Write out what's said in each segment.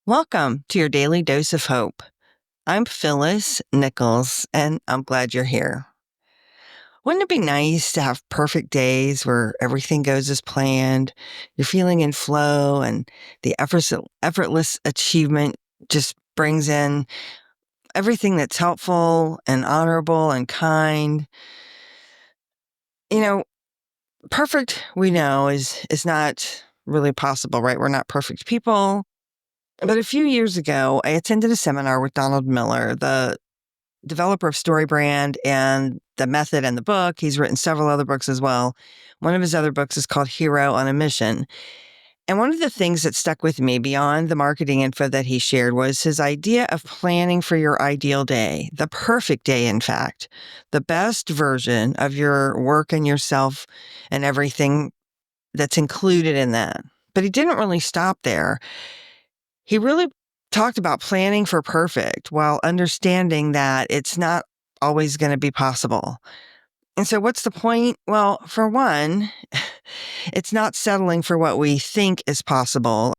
Welcome to your daily dose of hope. I'm Phyllis Nichols, and I'm glad you're here. Wouldn't it be nice to have perfect days where everything goes as planned? You're feeling in flow, and the effortless achievement just brings in everything that's helpful and honorable and kind. You know, perfect, we know, is not really possible, right? We're not perfect people. But a few years ago, I attended a seminar with Donald Miller, the developer of Storybrand and the method and the book. He's written several other books as well. One of his other books is called Hero on a Mission. And one of the things that stuck with me beyond the marketing info that he shared was his idea of planning for your ideal day, the perfect day, in fact, the best version of your work and yourself and everything that's included in that. But he didn't really stop there. He really talked about planning for perfect while understanding that it's not always going to be possible. And so, what's the point? Well, for one, it's not settling for what we think is possible.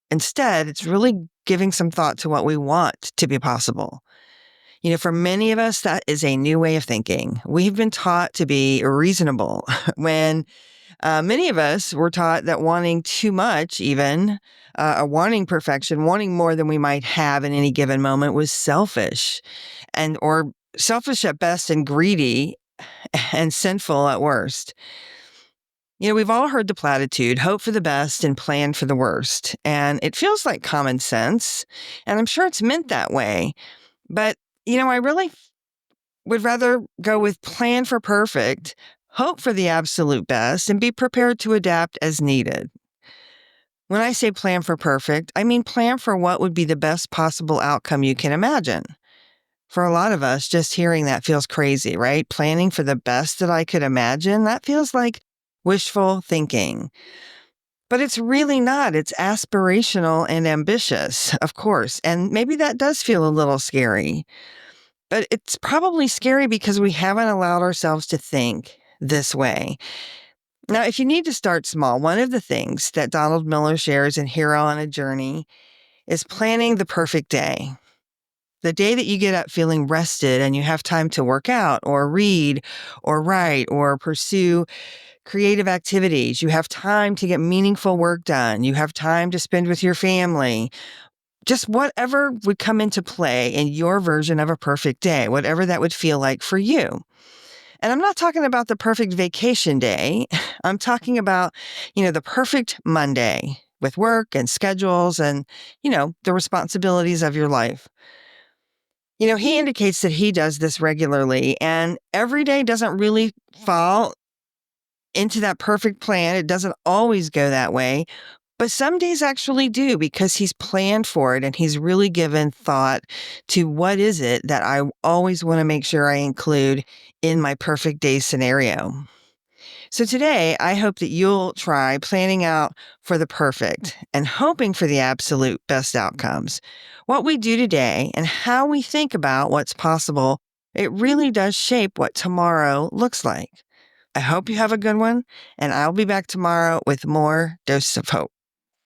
Instead, it's really giving some thought to what we want to be possible. For many of us, that is a new way of thinking. We've been taught to be reasonable when many of us were taught that wanting too much, even wanting perfection, wanting more than we might have in any given moment, was selfish, or selfish at best and greedy and sinful at worst. We've all heard the platitude, hope for the best and plan for the worst. And it feels like common sense. And I'm sure it's meant that way. But, I really would rather go with plan for perfect, hope for the absolute best, and be prepared to adapt as needed. When I say plan for perfect, I mean plan for what would be the best possible outcome you can imagine. For a lot of us, just hearing that feels crazy, right? Planning for the best that I could imagine, that feels like wishful thinking. But it's really not. It's aspirational and ambitious, of course. And maybe that does feel a little scary. But it's probably scary because we haven't allowed ourselves to think this way. Now, if you need to start small, one of the things that Donald Miller shares in Hero on a Journey is planning the perfect day. The day that you get up feeling rested and you have time to work out or read or write or pursue creative activities. You have time to get meaningful work done. You have time to spend with your family. Just whatever would come into play in your version of a perfect day, whatever that would feel like for you. And I'm not talking about the perfect vacation day. I'm talking about, the perfect Monday with work and schedules and, the responsibilities of your life. He indicates that he does this regularly, and every day doesn't really fall into that perfect plan. It doesn't always go that way, but some days actually do because he's planned for it and he's really given thought to what is it that I always want to make sure I include in my perfect day scenario. So today, I hope that you'll try planning out for the perfect and hoping for the absolute best outcomes. What we do today and how we think about what's possible, it really does shape what tomorrow looks like. I hope you have a good one, and I'll be back tomorrow with more dose of hope.